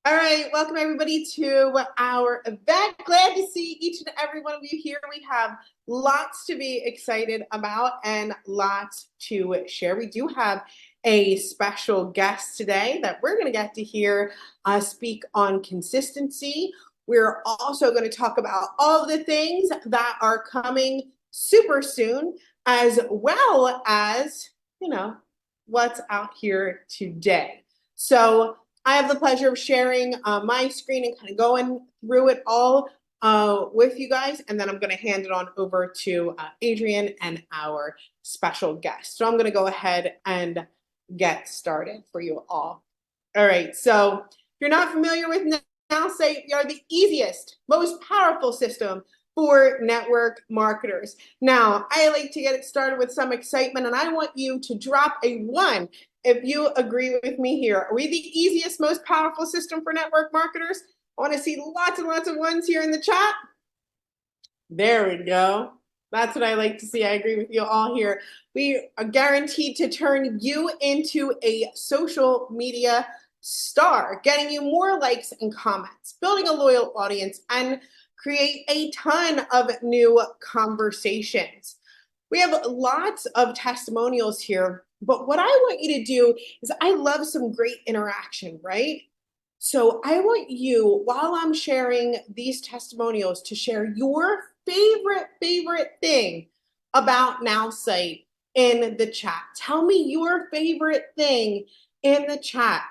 All right, welcome everybody to our event. Glad to see each and every one of you here. We have lots to be excited about and lots to share. We do have a special guest today that we're going to get to hear speak on consistency. We're also going to talk about all of the things that are coming super soon, as well as, what's out here today. So I have the pleasure of sharing my screen and kind of going through it all with you guys. And then I'm going to hand it on over to Adrian and our special guest. So I'm going to go ahead and get started for you all. All right. So if you're not familiar with NowSite, we are the easiest, most powerful system for network marketers. Now, I like to get it started with some excitement, and I want you to drop a 1 if you agree with me here. Are we the easiest, most powerful system for network marketers? I want to see lots and lots of 1s here in the chat. There we go. That's what I like to see. I agree with you all here. We are guaranteed to turn you into a social media star, getting you more likes and comments, building a loyal audience, and create a ton of new conversations. We have lots of testimonials here, but what I want you to do is I love some great interaction, right? So I want you, while I'm sharing these testimonials, to share your favorite thing about NowSite in the chat. Tell me your favorite thing in the chat.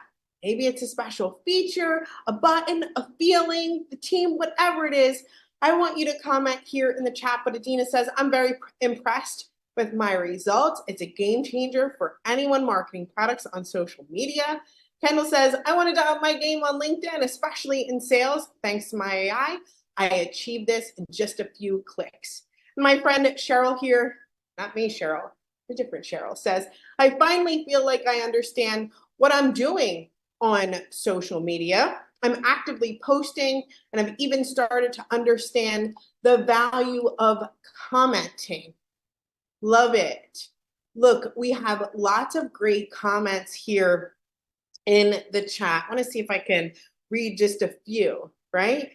Maybe it's a special feature, a button, a feeling, the team, whatever it is. I want you to comment here in the chat. But Adina says, I'm very impressed with my results. It's a game changer for anyone marketing products on social media. Kendall says, I wanted to up my game on LinkedIn, especially in sales. Thanks to my AI, I achieved this in just a few clicks. My friend Cheryl here, not me, Cheryl, a different Cheryl, says, I finally feel like I understand what I'm doing on social media. I'm actively posting, and I've even started to understand the value of commenting. Love it. Look, we have lots of great comments here in the chat. I want to see if I can read just a few, right?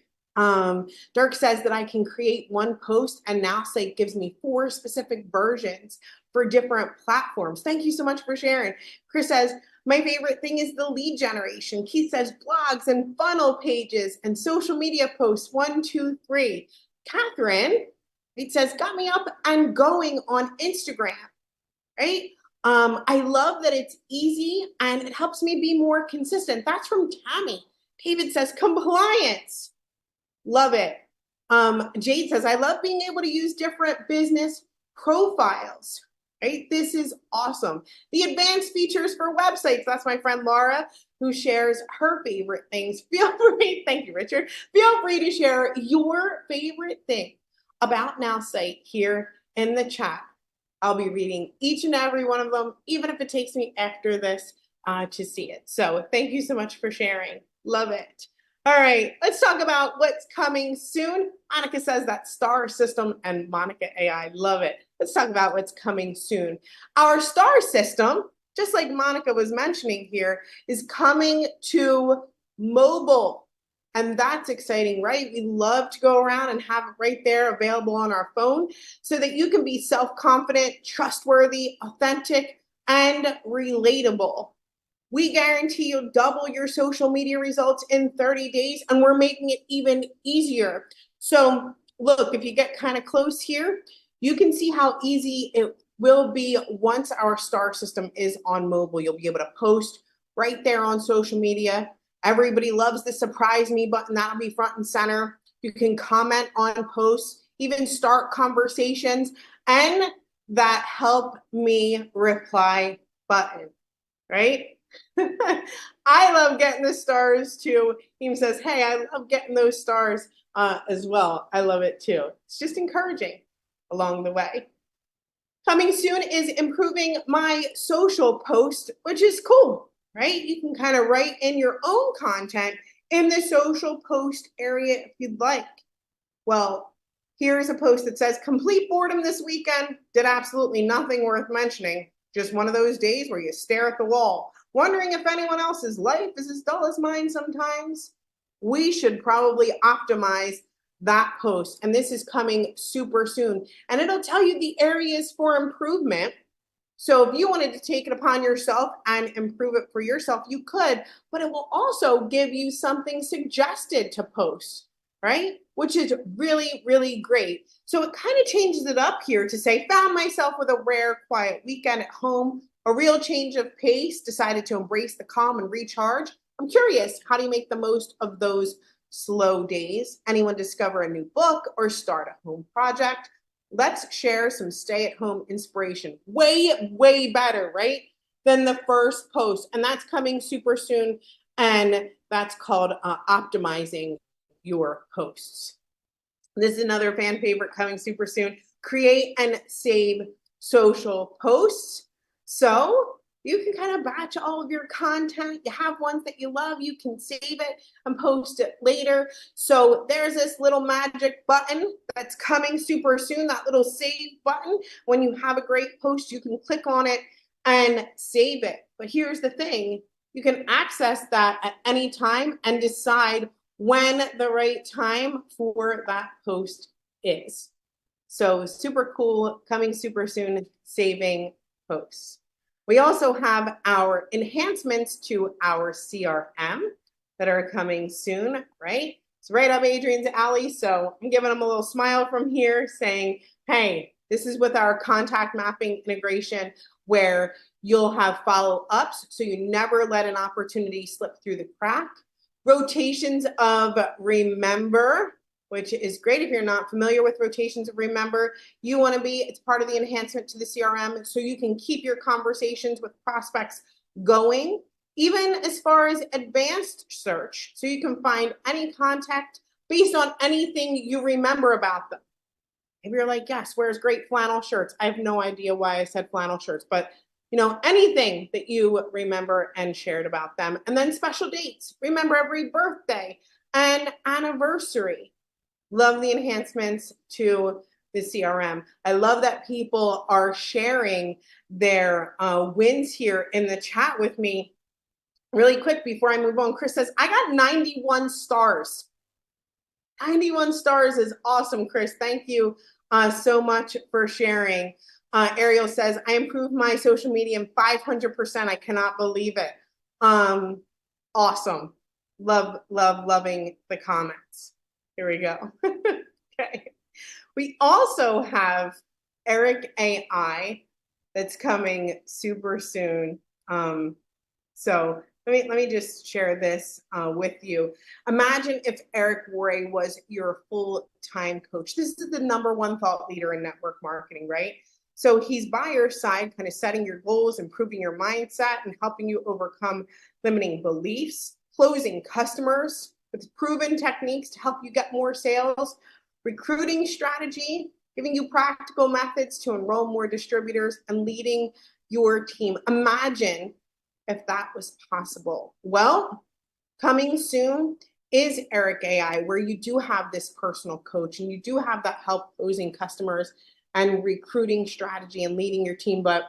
Dirk says that I can create one post, and NowSite gives me 4 specific versions for different platforms. Thank you so much for sharing. Chris says, my favorite thing is the lead generation. Keith says blogs and funnel pages and social media posts, 1, 2, 3. Catherine, it says, got me up and going on Instagram, right? I love that it's easy and it helps me be more consistent. That's from Tammy. David says, compliance. Love it. Jade says, I love being able to use different business profiles. Right? This is awesome. The advanced features for websites. That's my friend Laura, who shares her favorite things. Feel free, thank you, Richard. Feel free to share your favorite thing about NowSite here in the chat. I'll be reading each and every one of them, even if it takes me after this to see it. So thank you so much for sharing. Love it. All right, let's talk about what's coming soon. Monica says that star system and Monica AI, love it. Let's talk about what's coming soon. Our star system, just like Monica was mentioning here, is coming to mobile. And that's exciting, right? We love to go around and have it right there available on our phone so that you can be self-confident, trustworthy, authentic, and relatable. We guarantee you'll double your social media results in 30 days, and we're making it even easier. So look, if you get kind of close here, you can see how easy it will be once our star system is on mobile. You'll be able to post right there on social media. Everybody loves the surprise me button. That'll be front and center. You can comment on posts, even start conversations, and that help me reply button, right? I love getting the stars too. He says, hey, I love getting those stars as well. I love it too. It's just encouraging along the way. Coming soon is improving my social post, which is cool, right? You can kind of write in your own content in the social post area if you'd like. Well, here's a post that says, complete boredom this weekend, did absolutely nothing worth mentioning. Just one of those days where you stare at the wall. Wondering if anyone else's life is as dull as mine sometimes? We should probably optimize that post. And this is coming super soon. And it'll tell you the areas for improvement. So if you wanted to take it upon yourself and improve it for yourself, you could, but it will also give you something suggested to post, right? Which is really, really great. So it kind of changes it up here to say, found myself with a rare, quiet weekend at home, a real change of pace, decided to embrace the calm and recharge. I'm curious, how do you make the most of those slow days? Anyone discover a new book or start a home project? Let's share some stay-at-home inspiration. Way, way better, right, than the first post. And that's coming super soon. And that's called optimizing your posts. This is another fan favorite coming super soon. Create and save social posts. So you can kind of batch all of your content. You have ones that you love, you can save it and post it later. So there's this little magic button that's coming super soon, that little save button. When you have a great post, you can click on it and save it. But here's the thing, you can access that at any time and decide when the right time for that post is. So super cool, coming super soon, saving posts. We also have our enhancements to our CRM that are coming soon, right? It's right up Adrian's alley. So I'm giving him a little smile from here saying, hey, this is with our contact mapping integration where you'll have follow-ups so you never let an opportunity slip through the crack. Rotations of remember, which is great if you're not familiar with rotations of remember. You want to be, it's part of the enhancement to the CRM, so you can keep your conversations with prospects going, even as far as advanced search, so you can find any contact based on anything you remember about them. Maybe you're like, yes, wears great flannel shirts. I have no idea why I said flannel shirts, but you know, anything that you remember and shared about them. And then special dates. Remember every birthday and anniversary. Love the enhancements to the CRM. I love that people are sharing their wins here in the chat with me. Really quick before I move on, Chris says, I got 91 stars. 91 stars is awesome, Chris. Thank you so much for sharing. Ariel says, I improved my social media in 500%. I cannot believe it. Awesome. Loving the comments. Here we go. Okay. We also have Eric AI that's coming super soon. So let me just share this with you. Imagine if Eric Worre was your full-time coach. This is the #1 thought leader in network marketing, right? So he's by your side, kind of setting your goals, improving your mindset, and helping you overcome limiting beliefs, closing customers with proven techniques to help you get more sales, recruiting strategy, giving you practical methods to enroll more distributors, and leading your team. Imagine if that was possible. Well, coming soon is Eric AI, where you do have this personal coach and you do have that help closing customers and recruiting strategy and leading your team. But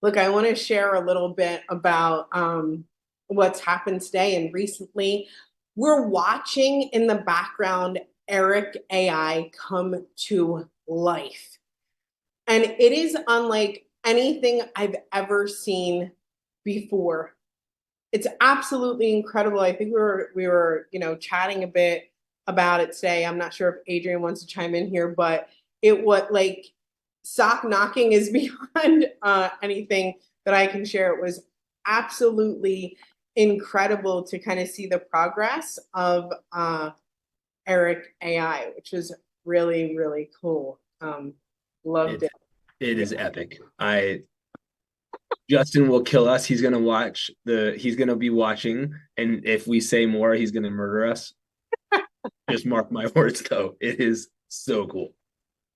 look, I want to share a little bit about what's happened today and recently. We're watching in the background Eric AI come to life. And it is unlike anything I've ever seen before. It's absolutely incredible. I think we were chatting a bit about it today. I'm not sure if Adrian wants to chime in here, but it was like sock knocking is beyond anything that I can share. It was absolutely incredible to kind of see the progress of Eric AI, which is really, really cool. Loved it. It is epic. Justin will kill us. He's gonna be watching, and if we say more, he's gonna murder us. Just mark my words, though. It is so cool.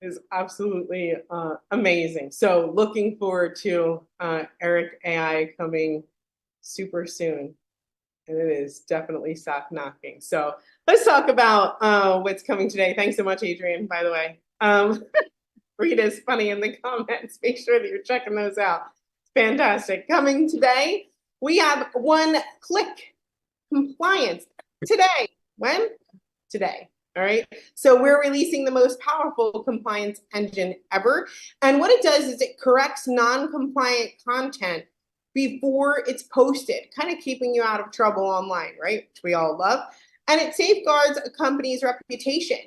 It is absolutely amazing. So looking forward to Eric AI coming super soon. And it is definitely sock knocking. So let's talk about what's coming today. Thanks so much, Adrian, by the way. Rita's funny in the comments. Make sure that you're checking those out. Fantastic. Coming today, we have one-click compliance today. When? Today. All right. So we're releasing the most powerful compliance engine ever. And what it does is it corrects non-compliant content before it's posted, kind of keeping you out of trouble online, right? Which we all love. And it safeguards a company's reputation,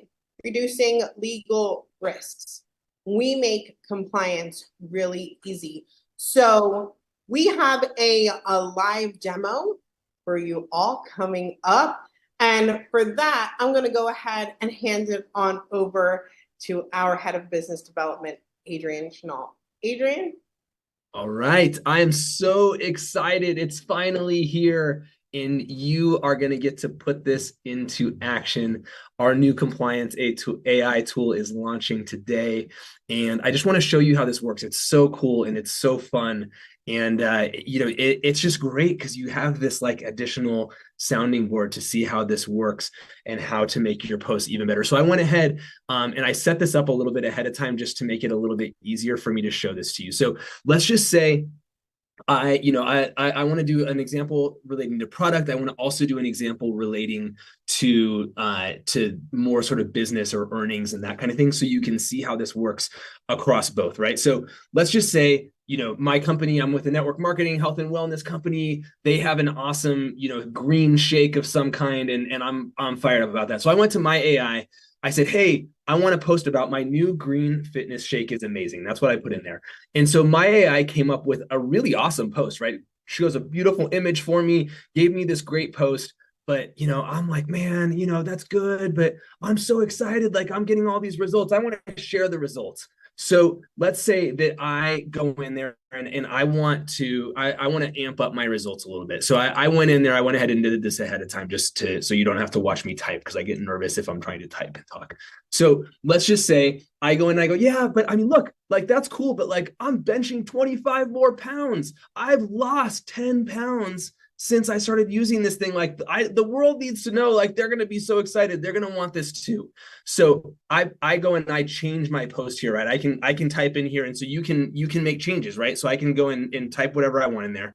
reducing legal risks. We make compliance really easy. So we have a live demo for you all coming up. And for that, I'm going to go ahead and hand it on over to our head of business development, Adrian Schnall. Adrian? All right. I am so excited. It's finally here, and you are going to get to put this into action. Our new compliance AI tool is launching today, and I just want to show you how this works. It's so cool and it's so fun. And it's just great because you have this like additional sounding board to see how this works and how to make your posts even better. So I went ahead and I set this up a little bit ahead of time just to make it a little bit easier for me to show this to you. So let's just say I want to do an example relating to product. I want to also do an example relating to more sort of business or earnings and that kind of thing, so you can see how this works across both, right? So let's just say, my company, I'm with a network marketing, health and wellness company. They have an awesome, green shake of some kind, and I'm fired up about that. So I went to my AI. I said, hey, I want to post about my new green fitness shake is amazing. That's what I put in there. And so my AI came up with a really awesome post, right? She shows a beautiful image for me, gave me this great post. But, I'm like, man, that's good. But I'm so excited. Like, I'm getting all these results. I want to share the results. So let's say that I go in there and I want to amp up my results a little bit. So I went in there, I went ahead and did this ahead of time so you don't have to watch me type, because I get nervous if I'm trying to type and talk. So let's just say I go in and I go, yeah, but I mean, look, like that's cool, but like I'm benching 25 more pounds. I've lost 10 pounds since I started using this thing. Like the world needs to know, like they're going to be so excited. They're going to want this too. So I go and I change my post here, right? I can type in here. And so you can make changes, right? So I can go in and type whatever I want in there.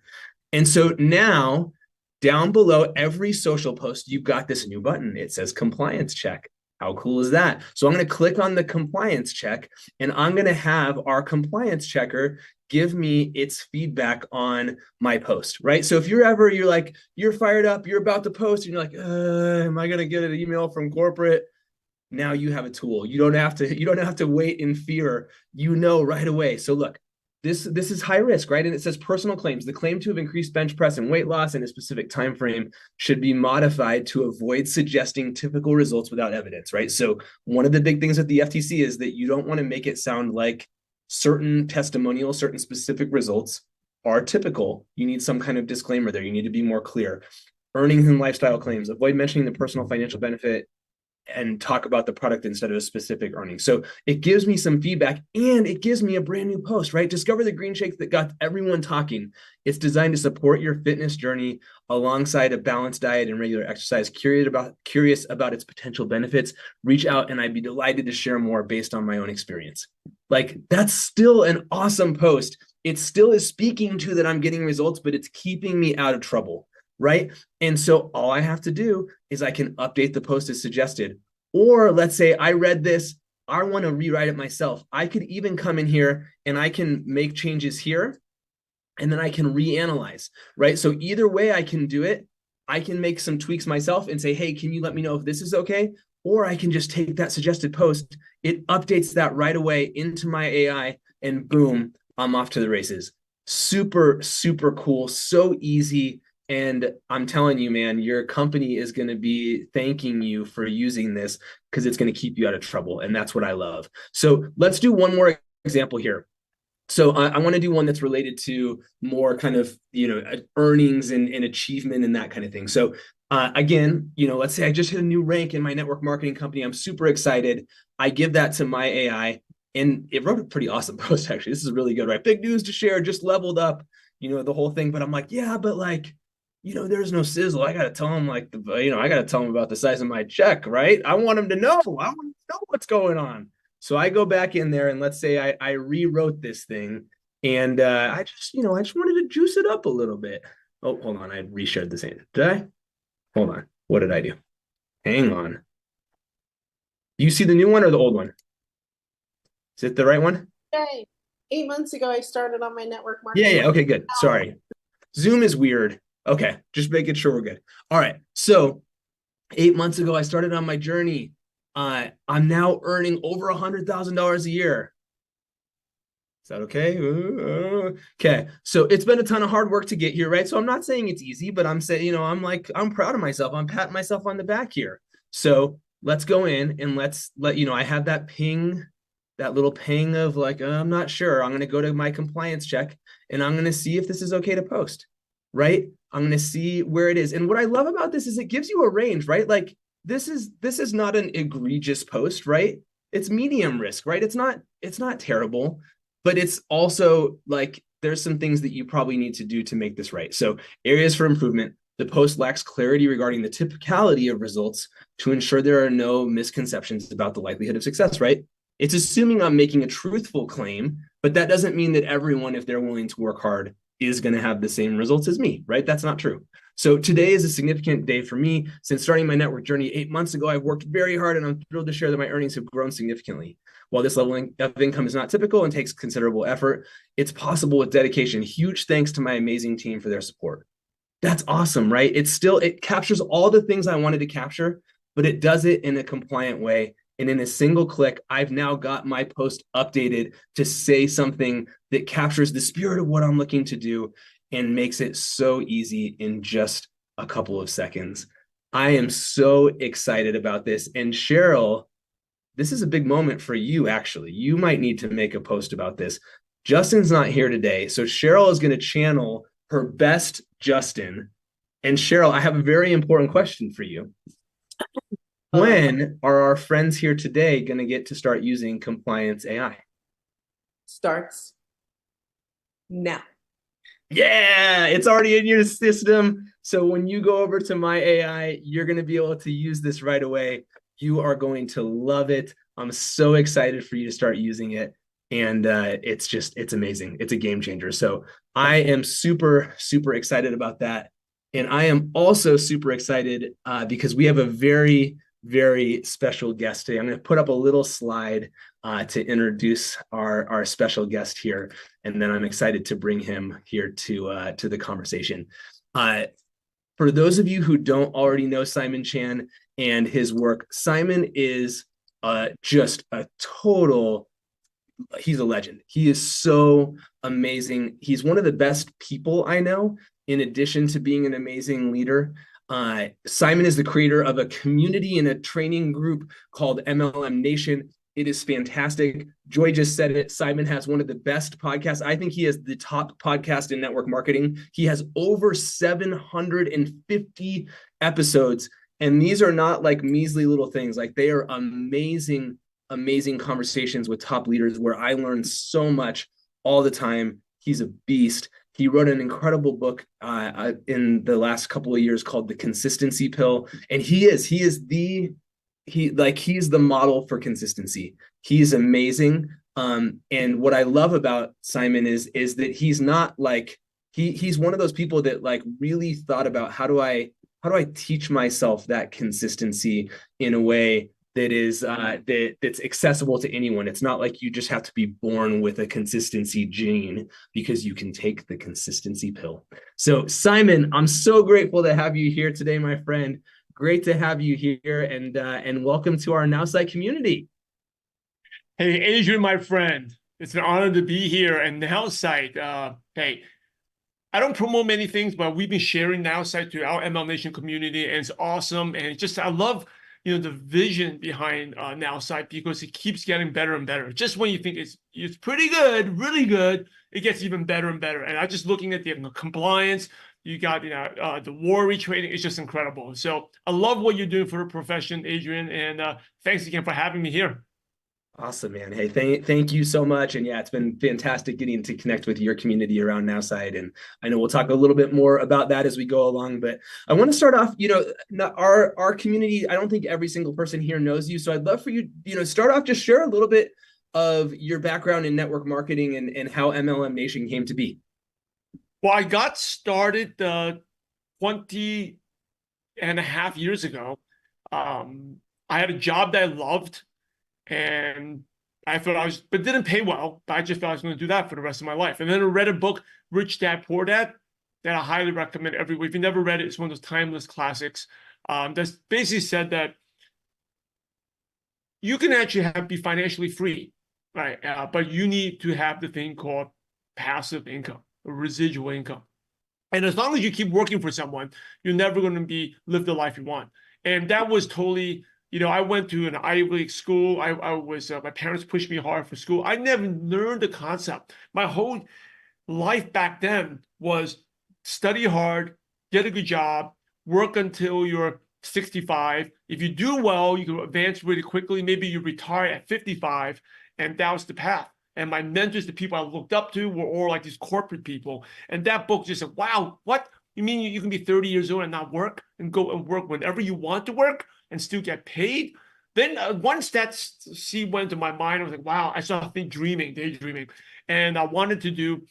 And so now down below every social post, you've got this new button. It says compliance check. How cool is that? So I'm going to click on the compliance check, and I'm going to have our compliance checker give me its feedback on my post, right? So if you're fired up, you're about to post, and you're like, am I going to get an email from corporate? Now you have a tool. You don't have to wait in fear. Right away. So look, this is high risk, right? And it says personal claims. The claim to have increased bench press and weight loss in a specific time frame should be modified to avoid suggesting typical results without evidence, right? So one of the big things with the FTC is that you don't want to make it sound like certain testimonials, certain specific results are typical. You need some kind of disclaimer there. You need to be more clear. Earnings and lifestyle claims. Avoid mentioning the personal financial benefit and talk about the product instead of a specific earnings. So it gives me some feedback, and it gives me a brand new post, right? Discover the green shake that got everyone talking. It's designed to support your fitness journey alongside a balanced diet and regular exercise. Curious about its potential benefits. Reach out and I'd be delighted to share more based on my own experience. Like, that's still an awesome post. It still is speaking to that I'm getting results, but it's keeping me out of trouble, right? And so all I have to do is I can update the post as suggested. Or let's say I read this, I want to rewrite it myself. I could even come in here and I can make changes here, and then I can reanalyze, right? So either way I can do it. I can make some tweaks myself and say, hey, can you let me know if this is okay? Or I can just take that suggested post. It updates that right away into my AI, and boom, I'm off to the races. Super, super cool. So easy. And I'm telling you, man, your company is going to be thanking you for using this, because it's going to keep you out of trouble. And that's what I love. So let's do one more example here. So I want to do one that's related to more kind of, earnings and achievement and that kind of thing. So again, let's say I just hit a new rank in my network marketing company. I'm super excited. I give that to my AI, and it wrote a pretty awesome post, actually. This is really good, right? Big news to share, just leveled up, the whole thing. But I'm like, yeah, but like, there's no sizzle. I got to tell them I got to tell them about the size of my check, right? I want them to know. I want them to know what's going on. So I go back in there, and let's say I rewrote this thing, And I just wanted to juice it up a little bit. Oh, hold on. I reshared the same. Did I? Hold on. What did I do? Hang on. You see the new one or the old one? Is it the right one? Yay. 8 months ago, I started on my network Yeah, marketing. yeah. Okay, good. Sorry. Zoom is weird. Okay, just making sure we're good. All right. So 8 months ago, I started on my journey. I'm now earning over $100,000 a year. Is that okay? Okay. So it's been a ton of hard work to get here, right? So I'm not saying it's easy, but I'm saying, I'm proud of myself. I'm patting myself on the back here. So let's go in and I have that ping, that little ping of like, I'm not sure. I'm going to go to my compliance check and I'm going to see if this is okay to post, right? I'm going to see where it is. And what I love about this is it gives you a range, right? Like this is not an egregious post, right? It's medium risk, right? It's not terrible, but it's also like there's some things that you probably need to do to make this right. So areas for improvement. The post lacks clarity regarding the typicality of results to ensure there are no misconceptions about the likelihood of success, right? It's assuming I'm making a truthful claim, but that doesn't mean that everyone, if they're willing to work hard, is going to have the same results as me, right? That's not true. So today is a significant day for me. Since starting my network journey 8 months ago, I've worked very hard and I'm thrilled to share that my earnings have grown significantly. While this level of income is not typical and takes considerable effort, it's possible with dedication. Huge thanks to my amazing team for their support. That's awesome, right? It captures all the things I wanted to capture, but it does it in a compliant way. And in a single click, I've now got my post updated to say something that captures the spirit of what I'm looking to do and makes it so easy in just a couple of seconds. I am so excited about this. And Cheryl, this is a big moment for you, actually. You might need to make a post about this. Justin's not here today. So Cheryl is going to channel her best Justin. And Cheryl, I have a very important question for you. When are our friends here today going to get to start using Compliance AI? Starts now. Yeah, it's already in your system. So when you go over to my AI, you're going to be able to use this right away. You are going to love it. I'm so excited for you to start using it. And it's amazing. It's a game changer. So I am super, super excited about that. And I am also super excited because we have a very, very special guest today. I'm going to put up a little slide to introduce our special guest here, and then I'm excited to bring him here to the conversation. For those of you who don't already know Simon Chan and his work, Simon is just a total. He's a legend. He is so amazing. He's one of the best people I know, in addition to being an amazing leader. Simon is the creator of a community and a training group called MLM Nation. It is fantastic. Joy just said it. Simon has one of the best podcasts. I think he has the top podcast in network marketing. He has over 750 episodes. And these are not like measly little things. Like they are amazing, amazing conversations with top leaders where I learn so much all the time. He's a beast. He wrote an incredible book in the last couple of years called The Consistency Pill. And he's the model for consistency. He's amazing. And what I love about Simon is that he's not like he's one of those people that like really thought about how do I teach myself that consistency in a way that's accessible to anyone. It's not like you just have to be born with a consistency gene, because you can take the consistency pill. So Simon, I'm so grateful to have you here today, my friend. Great to have you here, and welcome to our NowSite community. Hey, Adrian, my friend, it's an honor to be here. And NowSite, hey, I don't promote many things, but we've been sharing NowSite to our ML Nation community, and it's awesome. And I love, the vision behind NowSite, because it keeps getting better and better. Just when you think it's pretty good, really good, it gets even better and better. And I just looking at the compliance, you got the worry trading, it's just incredible. So I love what you're doing for the profession, Adrian, and thanks again for having me here. Awesome, man. Hey, thank you so much. And yeah, it's been fantastic getting to connect with your community around NowSite. And I know we'll talk a little bit more about that as we go along. But I want to start off, our community, I don't think every single person here knows you. So I'd love for you, start off, just share a little bit of your background in network marketing and how MLM Nation came to be? Well, I got started 20 and a half years ago. I had a job that I loved, and I thought but didn't pay well. But I just thought I was going to do that for the rest of my life. And then I read a book, Rich Dad Poor Dad, that I highly recommend everyone. If you never read it, it's one of those timeless classics. That basically said that you can actually be financially free, right? But you need to have the thing called passive income, or residual income. And as long as you keep working for someone, you're never going to live the life you want. And that was totally, I went to an Ivy League school. My parents pushed me hard for school. I never learned the concept. My whole life back then was study hard, get a good job, work until you're 65. If you do well, you can advance really quickly. Maybe you retire at 55, and that was the path. And my mentors, the people I looked up to, were all like these corporate people. And that book just said, wow, what? You mean you can be 30 years old and not work and go and work whenever you want to work and still get paid? Then once that seed went to my mind, I was like, wow, I started daydreaming. And I wanted to do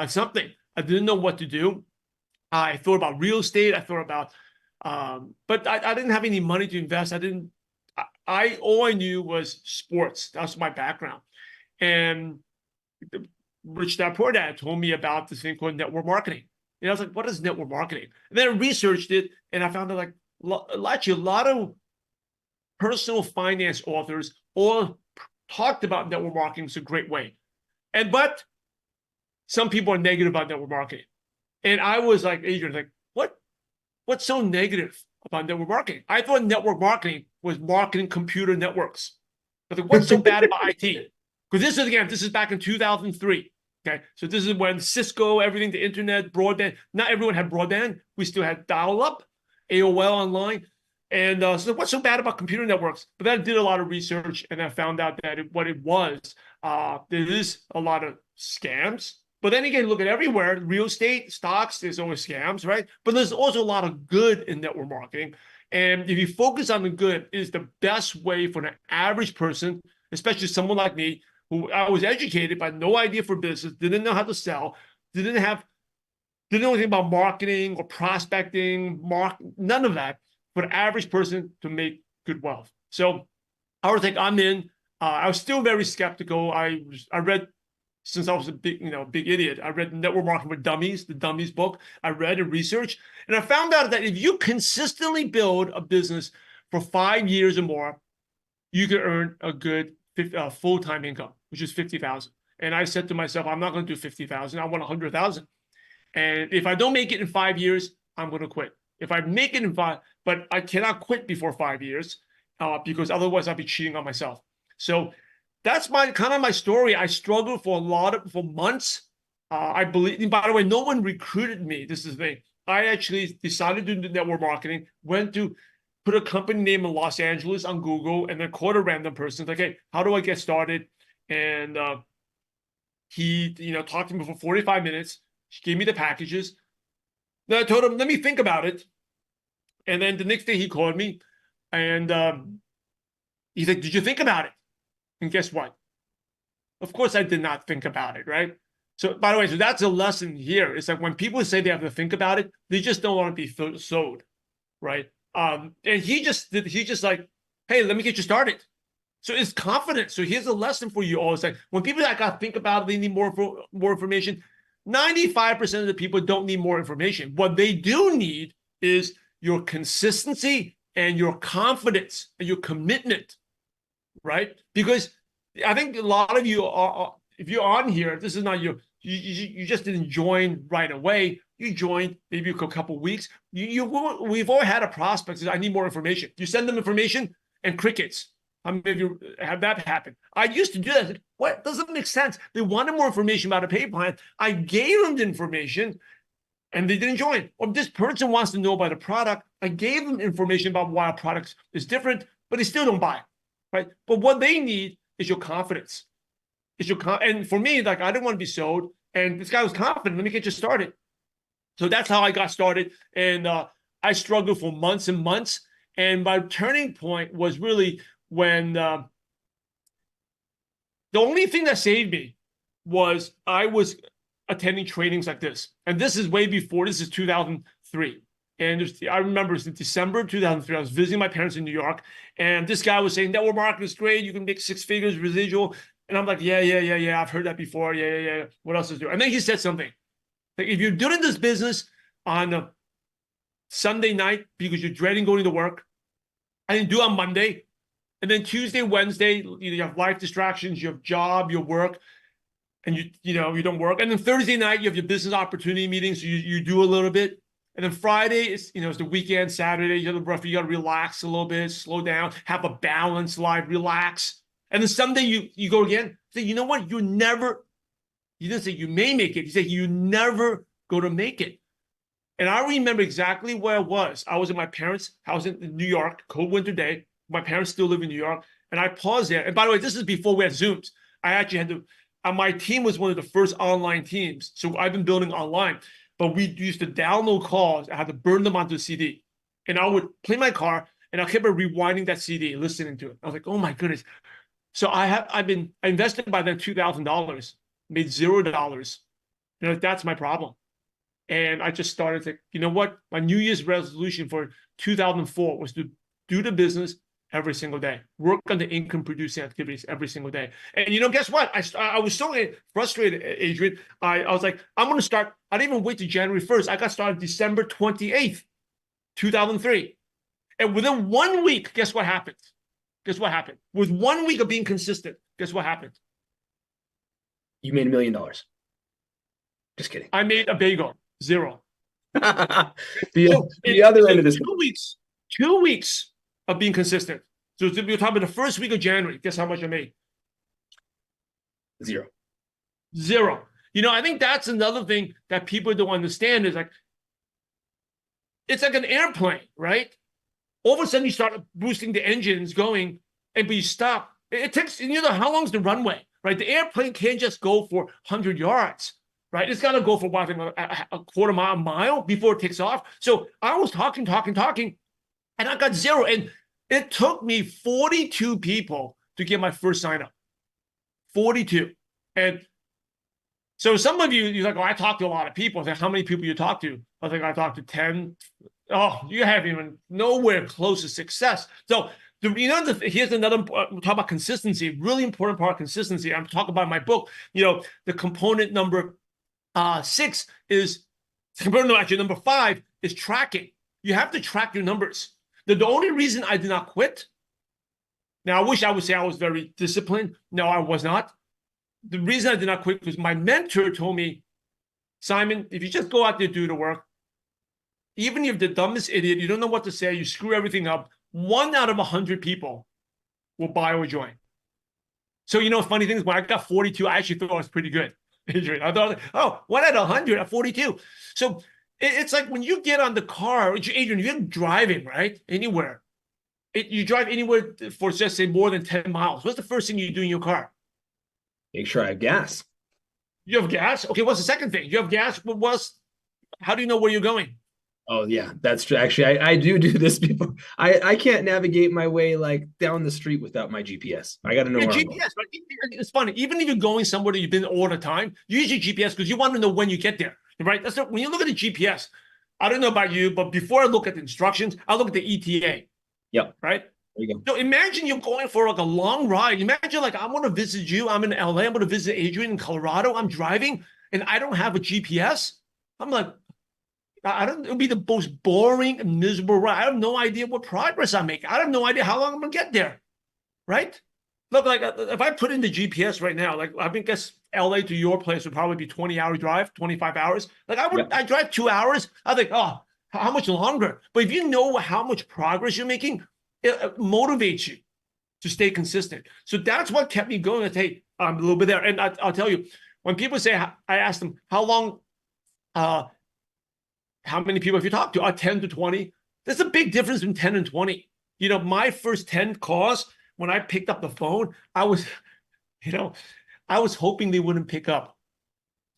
something. I didn't know what to do. I thought about real estate. I thought about, but I didn't have any money to invest. All I knew was sports. That's my background. And Rich Dad Poor Dad told me about this thing called network marketing. And I was like, what is network marketing? And then I researched it, and I found out actually a lot of personal finance authors all talked about network marketing as a great way. But some people are negative about network marketing. And I was like, Adrian, what's so negative about network marketing? I thought network marketing was marketing computer networks. I was like, what's so bad about IT? Because this is back in 2003. Okay, so this is when Cisco, everything, the internet, broadband. Not everyone had broadband. We still had dial-up, AOL online. And so what's so bad about computer networks? But then I did a lot of research, and I found out that what it was, there is a lot of scams. But then again, look at everywhere, real estate, stocks, there's always scams, right? But there's also a lot of good in network marketing. And if you focus on the good, it is the best way for an average person, especially someone like me, who I was educated but no idea for business, didn't know how to sell, didn't know anything about marketing or prospecting, none of that, for the average person to make good wealth. So I would think I'm in. I was still very skeptical. I read, since I was a big idiot, I read Network Marketing for Dummies, the Dummies book. I read and researched, and I found out that if you consistently build a business for 5 years or more, you can earn a good full-time income, which is 50,000. And I said to myself, I'm not going to do 50,000. I want 100,000. And if I don't make it in 5 years, I'm going to quit. If I make it in 5, but I cannot quit before 5 years, because otherwise I'll be cheating on myself. So that's my story. I struggled for months. I believe, by the way, no one recruited me. This is the thing. I actually decided to do network marketing, went to put a company name in Los Angeles on Google, and then called a random person. Like, hey, how do I get started? And he, talked to me for 45 minutes. He gave me the packages. Then I told him, let me think about it. And then the next day he called me, and he's like, did you think about it? And guess what? Of course I did not think about it, right? So, by the way, so that's a lesson here. It's like when people say they have to think about it, they just don't want to be sold, right? And he just like, hey, let me get you started. So it's confidence. So here's a lesson for you all. It's like when people like gotta think about it, they need more information. 95% of the people don't need more information. What they do need is your consistency and your confidence and your commitment, right? Because I think a lot of you are, if you're on here, this is not you just didn't join right away. You joined maybe a couple of weeks. We've all had a prospect says, I need more information. You send them information and crickets. How many of you have that happen? I used to do that. What doesn't make sense? They wanted more information about a pay plan. I gave them the information and they didn't join. Or this person wants to know about a product. I gave them information about why a product is different, but they still don't buy, right? But what they need is your confidence. And for me, like, I didn't want to be sold. And this guy was confident. Let me get you started. So that's how I got started. And I struggled for months and months. And my turning point was really when The only thing that saved me was I was attending trainings like this. And this is way before, this is 2003. And I remember it's in December 2003. I was visiting my parents in New York. And this guy was saying, network marketing is great. You can make 6 figures residual. And I'm like, yeah. I've heard that before. Yeah. What else is there? And then he said something. Like, if you're doing this business on a Sunday night because you're dreading going to work, and then do it on Monday, and then Tuesday, Wednesday, you have life distractions, you have job, your work, and you don't work. And then Thursday night, you have your business opportunity meetings, so you do a little bit. And then Friday is, it's the weekend, Saturday, you got to relax a little bit, slow down, have a balanced life, relax. And then Sunday you go again. Say, you know what? You didn't say you may make it. You say you never go to make it. And I remember exactly where I was. I was at my parents' house in New York, cold winter day. My parents still live in New York. And I paused there. And by the way, this is before we had Zooms. I actually had to, my team was one of the first online teams. So I've been building online. But we used to download calls. I had to burn them onto a CD. And I would play my car, and I kept rewinding that CD, listening to it. I was like, oh my goodness. So I invested by then $2,000, made $0. That's my problem. And I just started to, you know what? My New Year's resolution for 2004 was to do the business every single day, work on the income producing activities every single day. And guess what? I was so frustrated, Adrian. I was like, I'm going to start. I didn't even wait to January 1st. I got started December 28th, 2003. And within 1 week, guess what happened? Guess what happened? With 1 week of being consistent, guess what happened? You made $1 million. Just kidding. I made a bagel. 0. the other end of this. 2 weeks of being consistent. So we're talking about the first week of January. Guess how much I made? 0. I think that's another thing that people don't understand is like, it's like an airplane, right? All of a sudden you start boosting the engines going, but you stop. It takes, how long is the runway, right? The airplane can't just go for 100 yards. Right, it's got to go for a quarter mile before it takes off. So I was talking, and I got 0. And it took me 42 people to get my first sign up. 42. And so some of you're like, oh, I talked to a lot of people. I was like, how many people you talk to? I think I talked to 10. Oh, you haven't even nowhere close to success. So here's another, we'll talk about consistency, really important part of consistency. I'm talking about in my book, the component number 6 is actually number 5 is tracking. You have to track your numbers. The only reason I did not quit. Now, I wish I would say I was very disciplined. No, I was not. The reason I did not quit was my mentor told me, Simon, if you just go out there and do the work, even if you're the dumbest idiot, you don't know what to say, you screw everything up, 1 out of 100 people will buy or join. So, funny thing is, when I got 42, I actually thought I was pretty good. I thought, oh, 1 out of 100 at 42. So it's like when you get on the car, Adrian, you're driving, right? Anywhere. You drive anywhere for, just say, more than 10 miles. What's the first thing you do in your car? Make sure I have gas. You have gas? Okay, what's the second thing? You have gas? How do you know where you're going? Oh, yeah, that's true. Actually, I do this before. I can't navigate my way like down the street without my GPS. I got to know where I'm going. Right? It's funny. Even if you're going somewhere that you've been all the time, you use your GPS because you want to know when you get there, right? When you look at the GPS, I don't know about you, but before I look at the instructions, I look at the ETA. Yep. Right? There you go. So imagine you're going for like a long ride. Imagine like I'm going to visit you. I'm in LA. I'm going to visit Adrian in Colorado. I'm driving and I don't have a GPS. I'm like, it'll be the most boring and miserable ride. I have no idea what progress I'm making. I have no idea how long I'm going to get there. Right? Look, like if I put in the GPS right now, like I guess LA to your place would probably be 20-hour drive, 25 hours. Like I drive 2 hours. I think, oh, how much longer? But if you know how much progress you're making, it motivates you to stay consistent. So that's what kept me going. I say, I'm a little bit there. And I'll tell you, when people say, I ask them, how long, how many people have you talked to? 10 to 20. There's a big difference between 10 and 20. My first 10 calls, when I picked up the phone, I was hoping they wouldn't pick up.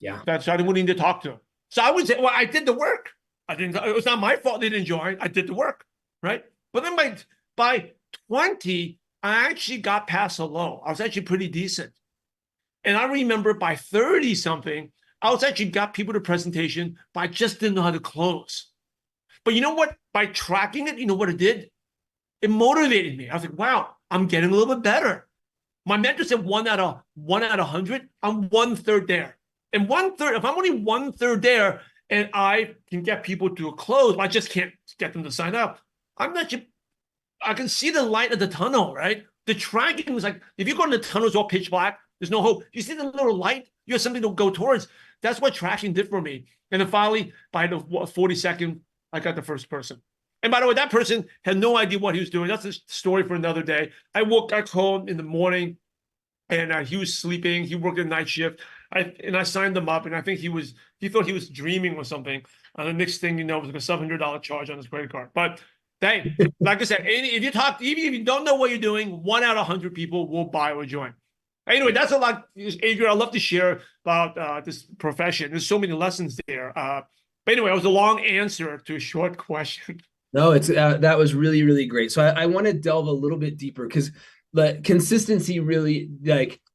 Yeah. That's why I didn't need to talk to them. So I would say, well, I did the work. It was not my fault they didn't join. I did the work, right? But then by 20, I actually got past a low. I was actually pretty decent. And I remember by 30 something, I was actually got people to presentation, but I just didn't know how to close. But you know what? By tracking it, you know what it did? It motivated me. I was like, wow, I'm getting a little bit better. My mentor said 1 out of 100. I'm 1/3 there. And 1/3, if I'm only 1/3 there and I can get people to a close, I just can't get them to sign up. I can see the light of the tunnel, right? The tracking was like, if you go in the tunnel, it's all pitch black. There's no hope. You see the little light, you have something to go towards. That's what tracking did for me. And then finally, by the 42nd, I got the first person. And by the way, that person had no idea what he was doing. That's a story for another day. I woke back home in the morning and he was sleeping. He worked a night shift. I signed him up, and I think he thought he was dreaming or something. And the next thing you know, it was like a $700 charge on his credit card. But hey, like I said, even if you don't know what you're doing, 1 out of 100 people will buy or join. Anyway, that's a lot, Adrian. I'd love to share about this profession. There's so many lessons there. But anyway, it was a long answer to a short question. No, it's that was really, really great. So I want to delve a little bit deeper because the consistency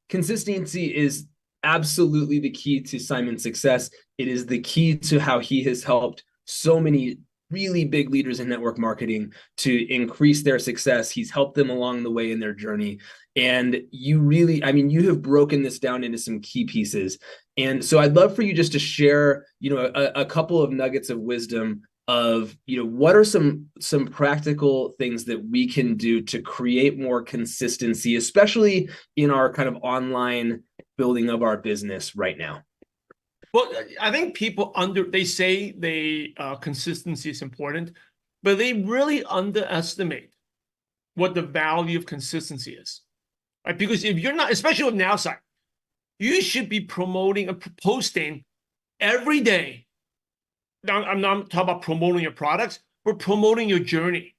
consistency is absolutely the key to Simon's success. It is the key to how he has helped so many really big leaders in network marketing to increase their success. He's helped them along the way in their journey. And you really, I mean, you have broken this down into some key pieces. And so I'd love for you just to share, a couple of nuggets of wisdom of, what are some practical things that we can do to create more consistency, especially in our kind of online building of our business right now. Well, I think people they say consistency is important, but they really underestimate what the value of consistency is, right? Because if you're not, especially with NowSite, you should be promoting and posting every day. Now, I'm not talking about promoting your products, but promoting your journey.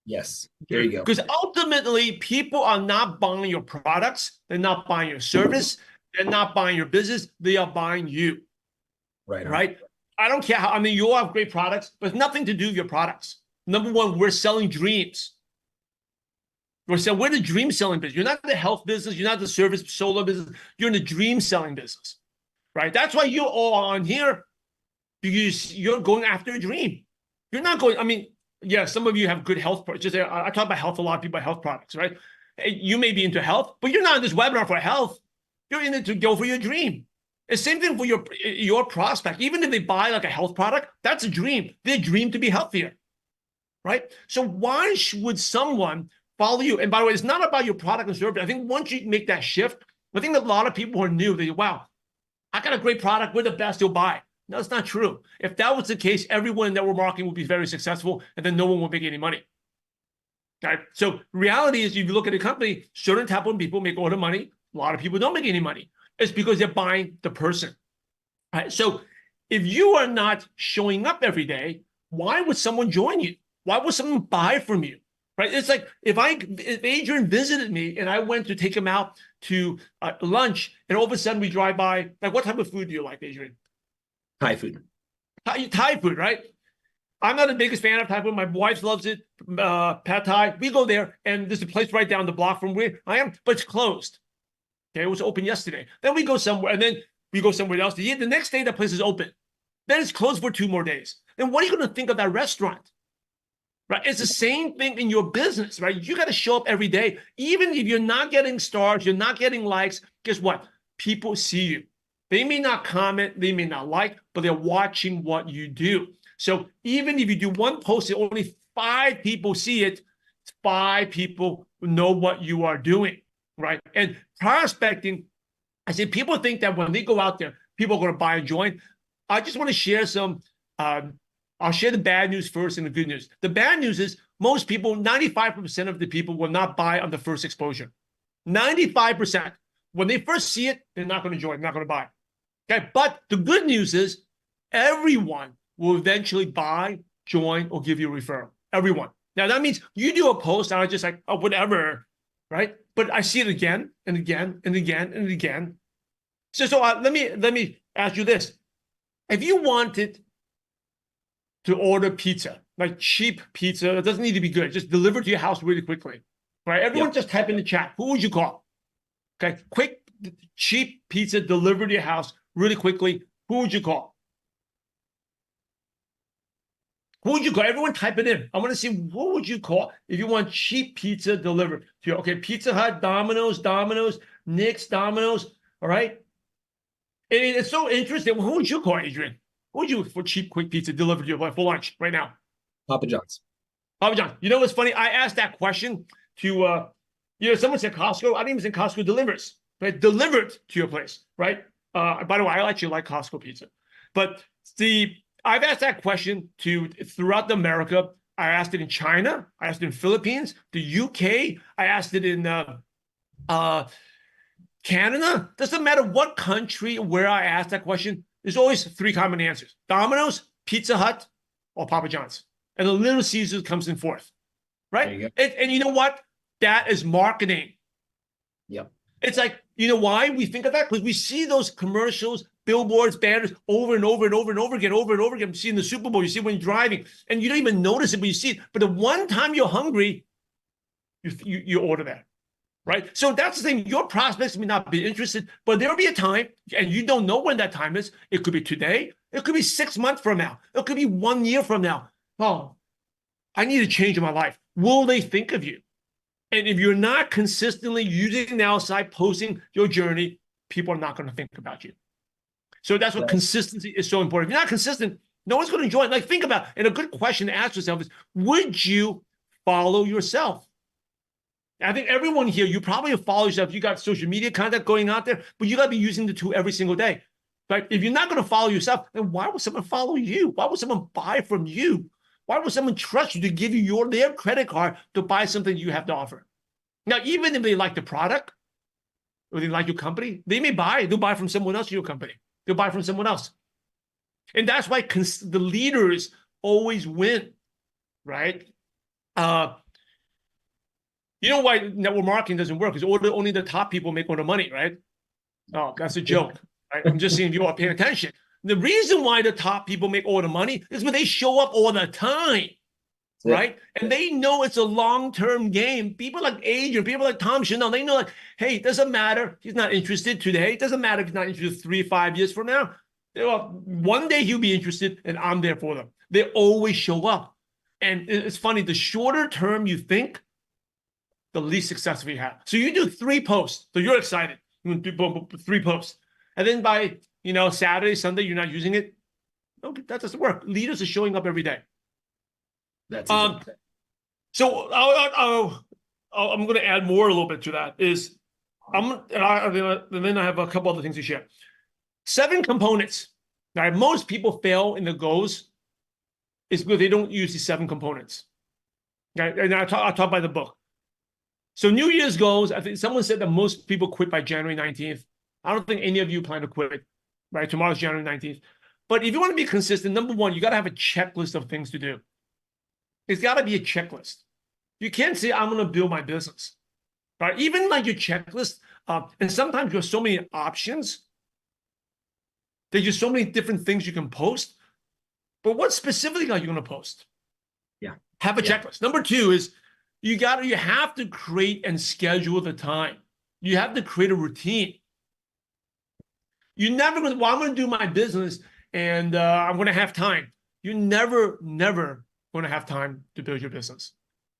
Yes, there you go. Because ultimately, people are not buying your products. They're not buying your service. They're not buying your business. They are buying you. Right? I don't care how, I mean, you all have great products, but it's nothing to do with your products. Number one, we're selling dreams. We're the dream selling business. You're not the health business. You're not the service solo business. You're in the dream selling business, right? That's why you're all on here, because you're going after a dream. You're not going, I mean, yeah, some of you have good health products. I talk about health a lot of people, health products, right? You may be into health, but you're not in this webinar for health. You're in it to go for your dream. The same thing for your prospect. Even if they buy like a health product, that's a dream. They dream to be healthier, right? So why would someone follow you? And by the way, it's not about your product and service. I think once you make that shift, I think that a lot of people are new. They go, wow, I got a great product. We're the best. You'll buy. No, it's not true. If that was the case, everyone in network marketing would be very successful, and then no one will make any money. Okay? So reality is, if you look at a company, certain type of people make all the money. A lot of people don't make any money. It's because they're buying the person. Right? So if you are not showing up every day, why would someone join you? Why would someone buy from you? Right? It's like if Adrian visited me and I went to take him out to lunch, and all of a sudden we drive by, like, what type of food do you like, Adrian? Thai food. Thai food, right? I'm not the biggest fan of Thai food. My wife loves it. Pad Thai. We go there, and there's a place right down the block from where I am, but it's closed. Okay, it was open yesterday. Then we go somewhere, and then we go somewhere else. The next day, that place is open. Then it's closed for 2 more days. Then what are you going to think of that restaurant? Right? It's the same thing in your business, right? You got to show up every day. Even if you're not getting stars, you're not getting likes, guess what? People see you. They may not comment, they may not like, but they're watching what you do. So even if you do one post and only 5 people see it, 5 people know what you are doing, right? And prospecting, I say people think that when they go out there, people are going to buy and join. I just want to share some, I'll share the bad news first and the good news. The bad news is most people, 95% of the people will not buy on the first exposure. 95%. When they first see it, they're not going to join, not going to buy. Okay, but the good news is everyone will eventually buy, join, or give you a referral. Everyone. Now that means you do a post and I just like, oh, whatever, right? But I see it again and again and again and again. So let me ask you this: if you wanted to order pizza, like cheap pizza, it doesn't need to be good, just deliver to your house really quickly, right? Everyone just type in the chat. Who would you call? Okay, quick cheap pizza delivered to your house really quickly, who would you call? Who would you call? Everyone type it in. I want to see who would you call if you want cheap pizza delivered to you. Okay, Pizza Hut, Domino's, Nick's, Domino's. All right. And it's so interesting. Who would you call, Adrian? Who would you for cheap, quick pizza delivered to you for lunch right now? Papa John's. Papa John. You know what's funny? I asked that question to, someone said Costco. I didn't even say Costco delivers, but delivered to your place, right? By the way, I actually like Costco pizza, but I've asked that question to throughout America. I asked it in China. I asked it in Philippines, the UK. I asked it in Canada. Doesn't matter what country where I asked that question. There's always 3 common answers: Domino's, Pizza Hut, or Papa John's. And the Little Caesars comes in 4th, right? And you know what? That is marketing. Yep. It's like, you know why we think of that? Because we see those commercials, billboards, banners over and over and over and over again, You see in the Super Bowl, you see when you're driving, and you don't even notice it, but you see it. But the one time you're hungry, you order that, right? So that's the thing. Your prospects may not be interested, but there'll be a time, and you don't know when that time is. It could be today. It could be 6 months from now. It could be 1 year from now. Oh, I need a change in my life. Will they think of you? And if you're not consistently using NowSite, posting your journey, people are not going to think about you. So that's what consistency is so important. If you're not consistent, no one's going to join. Like, think about it. And a good question to ask yourself is, would you follow yourself? I think everyone here, you probably follow yourself. You got social media content going out there, but you got to be using the tool every single day. Right? If you're not going to follow yourself, then why would someone follow you? Why would someone buy from you? Why would someone trust you to give you their credit card to buy something you have to offer? Now, even if they like the product or they like your company, they'll buy from someone else in your company. They'll buy from someone else. And that's why the leaders always win, right? You know why network marketing doesn't work? Because only the top people make all the money, right? Oh, that's a joke. Right? I'm just saying if you are paying attention. The reason why the top people make all the money is when they show up all the time, right? And they know it's a long-term game. People like Adrian, people like Tom Chanel, they know, like, hey, it doesn't matter. He's not interested today. It doesn't matter if he's not interested 3-5 years from now. One day he'll be interested, and I'm there for them. They always show up. And it's funny, the shorter term you think, the least successful you have. So you do 3 posts. So you're excited. You do 3 posts. And then by Saturday, Sunday, you're not using it. Okay, that doesn't work. Leaders are showing up every day. That's exactly. So I'm going to add more a little bit to that. And then I have a couple other things to share. 7 components. Now, most people fail in the goals is because they don't use the 7 components. Okay, and I'll talk about the book. So New Year's goals. I think someone said that most people quit by January 19th. I don't think any of you plan to quit. Right, tomorrow's January 19th. But if you want to be consistent, number 1, you got to have a checklist of things to do. It's got to be a checklist. You can't say, I'm going to build my business. Right? Even like your checklist, and sometimes you have so many options. There's just so many different things you can post. But what specifically are you going to post? Yeah. Have a checklist. Number 2 is you have to create and schedule the time. You have to create a routine. You're never going to, I'm going to do my business and I'm going to have time. You're never going to have time to build your business.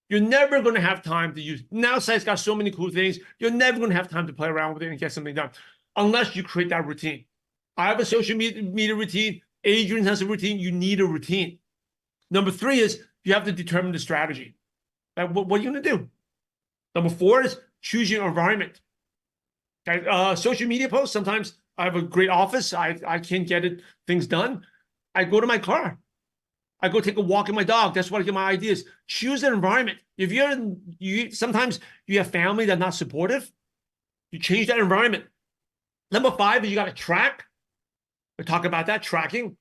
You're never going to have time to use. NowSite's got so many cool things. You're never going to have time to play around with it and get something done unless you create that routine. I have a social media routine. Adrian has a routine. You need a routine. Number 3 is you have to determine the strategy. Like, what are you going to do? Number 4 is choose your environment. Okay? Social media posts, sometimes I have a great office. I can't get things done. I go to my car. I go take a walk with my dog. That's where I get my ideas. Choose an environment. If sometimes you have family that's not supportive, you change that environment. Number 5 is you got to track. We talk about that, tracking.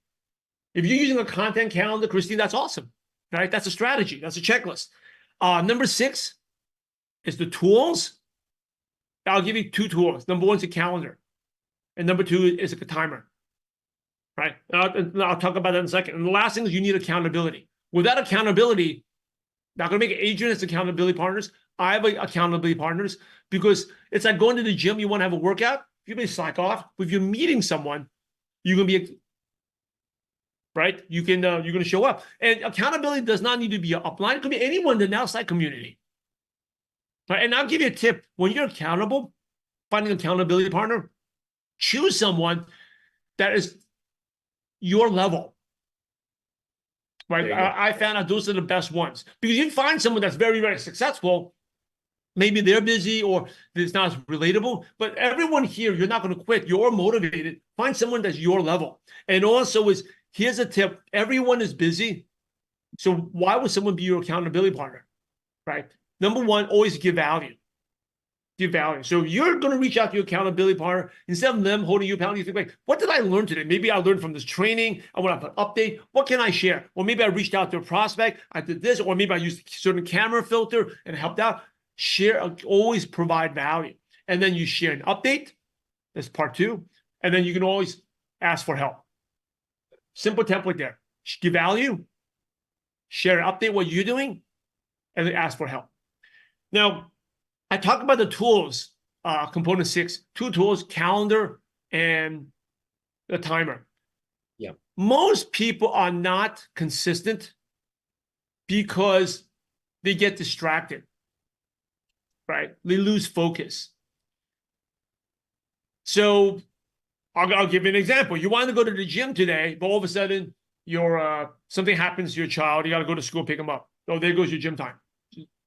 If you're using a content calendar, Christine, that's awesome, right? That's a strategy. That's a checklist. Number 6 is the tools. I'll give you 2 tools. Number 1 is a calendar. And number 2 is a timer, right? I'll talk about that in a second. And the last thing is you need accountability. Without accountability, Not going to make Adrian as accountability partners. I have accountability partners because it's like going to the gym. You want to have a workout. You may slack off. But if you're meeting someone, you're going to be right. You're going to show up. And accountability does not need to be upline. It could be anyone in the NowSite community. Right? And I'll give you a tip. When you're accountable, finding an accountability partner, choose someone that is your level. Right? I found out those are the best ones. Because you find someone that's very, very successful, maybe they're busy or it's not as relatable, but everyone here, you're not going to quit. You're motivated. Find someone that's your level. And also here's a tip. Everyone is busy. So why would someone be your accountability partner? Right? Number one, always give value. Give value. So you're going to reach out to your accountability partner. Instead of them holding you accountable, you think like, what did I learn today? Maybe I learned from this training. I want to have an update. What can I share? Or maybe I reached out to a prospect. I did this. Or maybe I used a certain camera filter and helped out. Share, always provide value. And then you share an update. That's part two. And then you can always ask for help. Simple template there. Give value. Share an update, what you're doing. And then ask for help. Now, I talk about the tools, component 6, 2 tools, calendar and the timer. Yeah. Most people are not consistent because they get distracted, right? They lose focus. So I'll give you an example. You want to go to the gym today, but all of a sudden something happens to your child. You got to go to school, pick them up. Oh, there goes your gym time.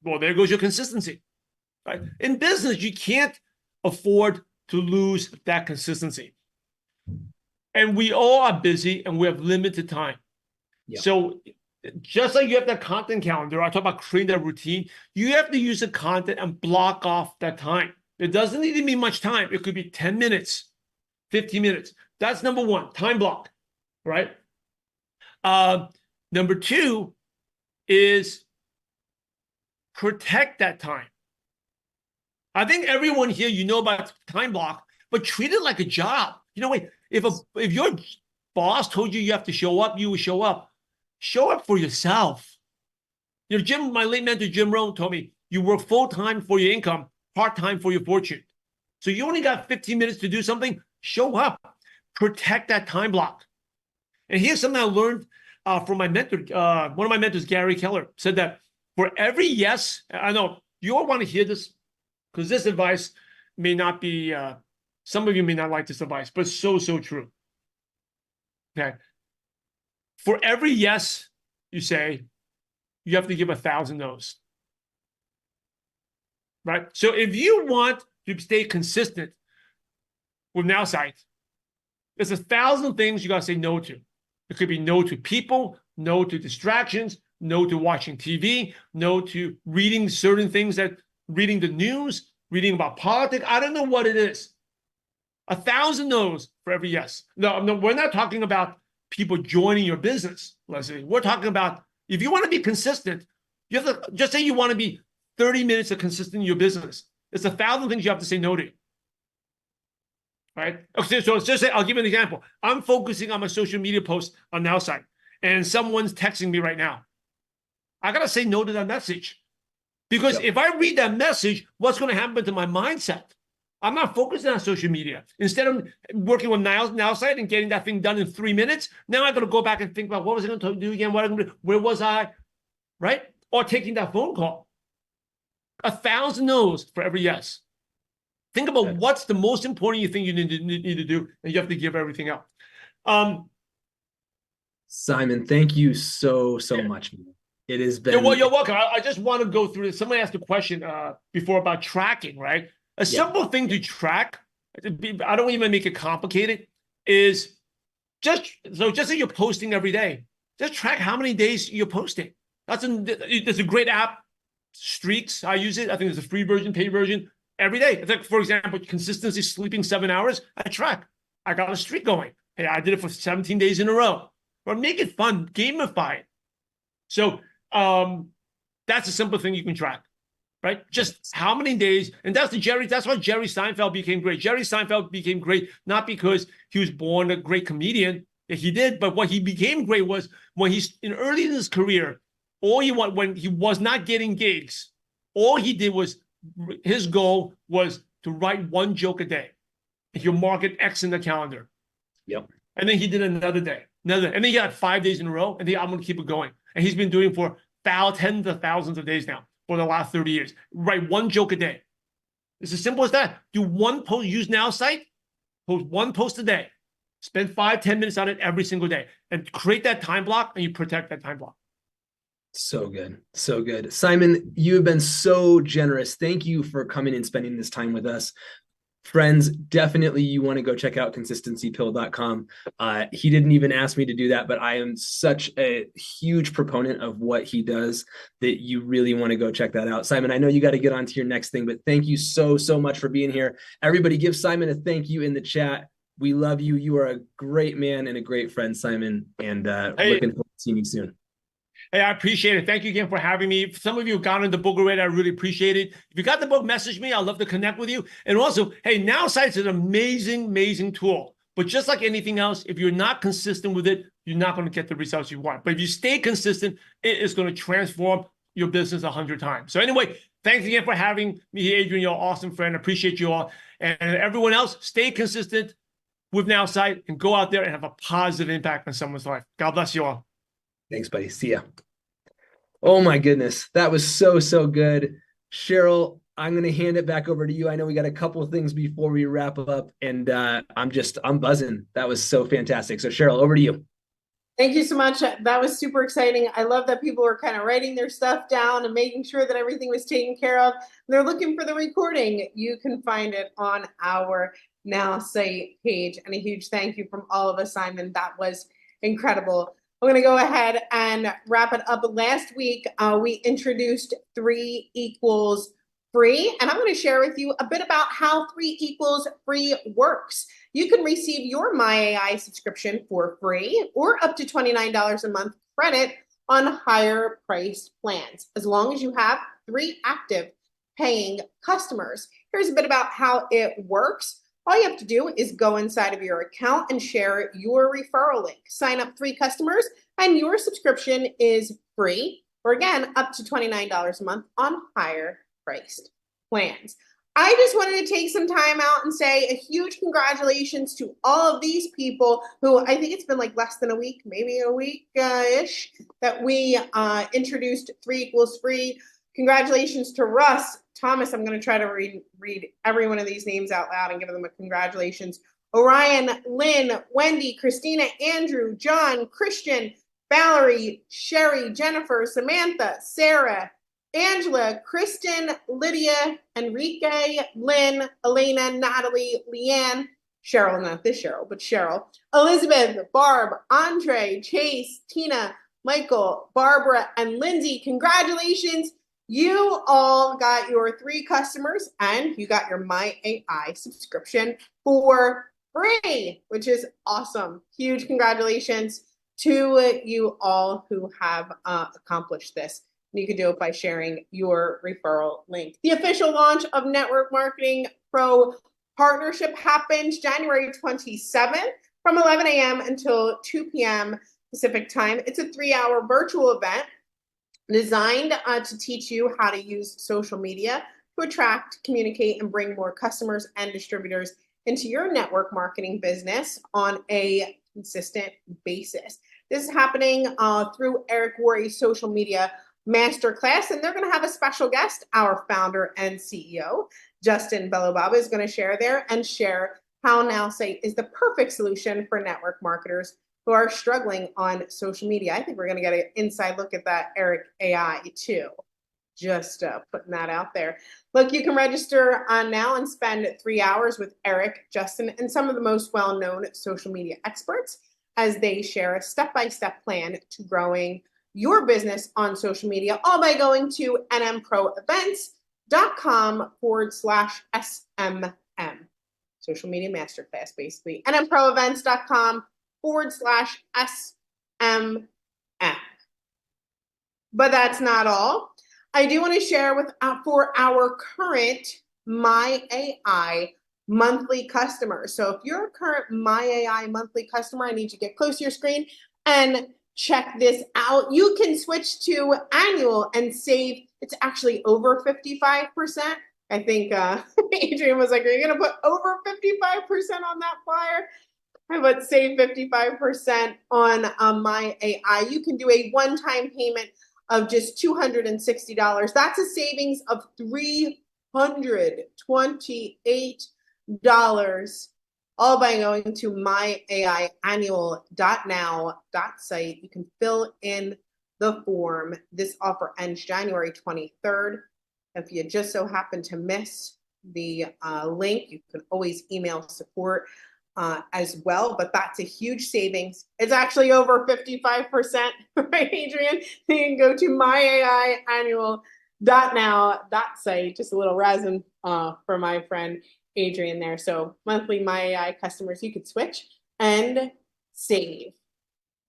Well, there goes your consistency. Right? In business, you can't afford to lose that consistency. And we all are busy and we have limited time. Yeah. So just like you have that content calendar, I talk about creating that routine, you have to use the content and block off that time. It doesn't need to be much time. It could be 10 minutes, 15 minutes. That's number one, time block, right? Number two is protect that time. I think everyone here, you know about time block, but treat it like a job. You know, wait, if your boss told you have to show up, you would show up. Show up for yourself. You know, my late mentor, Jim Rohn, told me, you work full-time for your income, part-time for your fortune. So you only got 15 minutes to do something, show up. Protect that time block. And here's something I learned from my mentor. One of my mentors, Gary Keller, said that for every yes, I know you all want to hear this, because this advice may not be, some of you may not like this advice, but so true. Okay. For every yes you say, you have to give 1,000 no's. Right? So if you want to stay consistent with NowSite, there's 1,000 things you got to say no to. It could be no to people, no to distractions, no to watching TV, no to reading certain things reading the news, reading about politics. I don't know what it is. 1,000 no's for every yes. No, we're not talking about people joining your business, Leslie. We're talking about if you want to be consistent, you have to just say you want to be 30 minutes of consistent in your business. It's 1,000 things you have to say no to. Right? Okay, so just say, I'll give you an example. I'm focusing on my social media posts on NowSite, and someone's texting me right now. I got to say no to that message. Because if I read that message, what's going to happen to my mindset? I'm not focusing on social media. Instead of working with NowSite and getting that thing done in 3 minutes, now I got to go back and think about what was I going to do again? Where was I? Right? Or taking that phone call. 1,000 no's for every yes. Think about what's the most important thing you need to do, and you have to give everything up. Simon, thank you so much. It has been. You're welcome. I just want to go through this. Somebody asked a question before about tracking, right? A simple thing to track, I don't even make it complicated, is just say you're posting every day. Just track how many days you're posting. There's a great app, Streaks. I use it. I think there's a free version, paid version. Every day. It's like, for example, consistency, sleeping 7 hours. I track. I got a streak going. Hey, I did it for 17 days in a row. Or make it fun, gamify it. So that's a simple thing you can track, right? Just how many days, and that's why Jerry Seinfeld became great. Jerry Seinfeld became great not because he was born a great comedian, he did, but what he became great was when he's early in his career, when he was not getting gigs, all he did was, his goal was to write one joke a day. He'll mark it X in the calendar. Yep. And then he did another day, and then he got 5 days in a row, and then I'm going to keep it going. And he's been doing it for tens of thousands of days now for the last 30 years. Write one joke a day. It's as simple as that. Do one post, use NowSite, post one post a day. Spend 5-10 minutes on it every single day and create that time block, and you protect that time block. So good. So good. Simon, you have been so generous. Thank you for coming and spending this time with us. Friends, definitely you want to go check out consistencypill.com. He didn't even ask me to do that, but I am such a huge proponent of what he does that you really want to go check that out. Simon, I know you got to get on to your next thing, but thank you so much for being here. Everybody give Simon a thank you in the chat. We love you. You are a great man and a great friend, Simon, and looking forward to seeing you soon. Hey, I appreciate it. Thank you again for having me. Some of you have gotten the book already. I really appreciate it. If you got the book, message me. I'd love to connect with you. And also, hey, NowSite is an amazing tool. But just like anything else, if you're not consistent with it, you're not going to get the results you want. But if you stay consistent, it is going to transform your business 100 times. So anyway, thanks again for having me here, Adrian. You're an awesome friend. I appreciate you all. And everyone else, stay consistent with NowSite and go out there and have a positive impact on someone's life. God bless you all. Thanks, buddy. See ya. Oh my goodness. That was so good. Cheryl, I'm going to hand it back over to you. I know we got a couple of things before we wrap up, and I'm buzzing. That was so fantastic. So Cheryl, over to you. Thank you so much. That was super exciting. I love that people were kind of writing their stuff down and making sure that everything was taken care of. They're looking for the recording. You can find it on our NowSite page. And a huge thank you from all of us, Simon. That was incredible. I'm going to go ahead and wrap it up. Last week, we introduced 3 equals free, and I'm going to share with you a bit about how 3 equals free works. You can receive your MyAI subscription for free or up to $29 a month credit on higher priced plans, as long as you have 3 active paying customers. Here's a bit about how it works. All you have to do is go inside of your account and share your referral link. Sign up 3 customers and your subscription is free, or again, up to $29 a month on higher priced plans. I just wanted to take some time out and say a huge congratulations to all of these people who, I think it's been like less than a week, maybe a week-ish, that we introduced 3 equals free. Congratulations to Russ, Thomas. I'm going to try to read every one of these names out loud and give them a congratulations. Orion, Lynn, Wendy, Christina, Andrew, John, Christian, Valerie, Sherry, Jennifer, Samantha, Sarah, Angela, Kristen, Lydia, Enrique, Lynn, Elena, Natalie, Leanne, Cheryl, not this Cheryl, but Cheryl, Elizabeth, Barb, Andre, Chase, Tina, Michael, Barbara, and Lindsay. Congratulations. You all got your 3 customers and you got your MyAI subscription for free, which is awesome. Huge congratulations to you all who have accomplished this. You can do it by sharing your referral link. The official launch of Network Marketing Pro Partnership happens January 27th from 11 a.m. until 2 p.m. Pacific time. It's a 3-hour virtual event designed to teach you how to use social media to attract, communicate, and bring more customers and distributors into your network marketing business on a consistent basis. This is happening through Eric Worre's social media masterclass, and they're going to have a special guest. Our founder and CEO, Justin Belobaba, is going to share there and share how NowSite is the perfect solution for network marketers who are struggling on social media. I think we're going to get an inside look at that Eric AI too. Just putting that out there. Look, you can register on now and spend 3 hours with Eric, Justin, and some of the most well-known social media experts as they share a step-by-step plan to growing your business on social media, all by going to nmproevents.com/SMM. Social media masterclass, basically. nmproevents.com/SMM. But that's not all. I do want to share for our current MyAI monthly customers. So if you're a current MyAI monthly customer, I need you to get close to your screen and check this out. You can switch to annual and save. It's actually over 55%. I think Adrian was like, are you going to put over 55% on that flyer? I would save 55% on My AI. You can do a one-time payment of just $260. That's a savings of $328, all by going to myaiannual.now.site. You can fill in the form. This offer ends January 23rd. If you just so happen to miss the link, you can always email support as well, but that's a huge savings. It's actually over 55%, right, Adrian? You can go to myaiannual.now.site, just a little resin for my friend Adrian there. So monthly My AI customers, you could switch and save.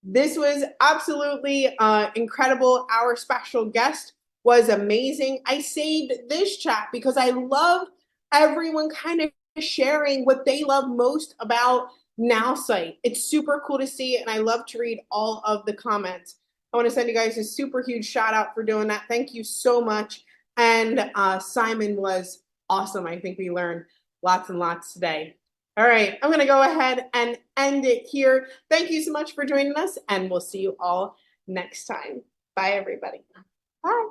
This was absolutely incredible. Our special guest was amazing. I saved this chat because I love everyone kind of sharing what they love most about NowSite. It's super cool to see, and I love to read all of the comments. I want to send you guys a super huge shout out for doing that. Thank you so much. And Simon was awesome. I think we learned lots and lots today. All right, I'm going to go ahead and end it here. Thank you so much for joining us, and we'll see you all next time. Bye, everybody. Bye.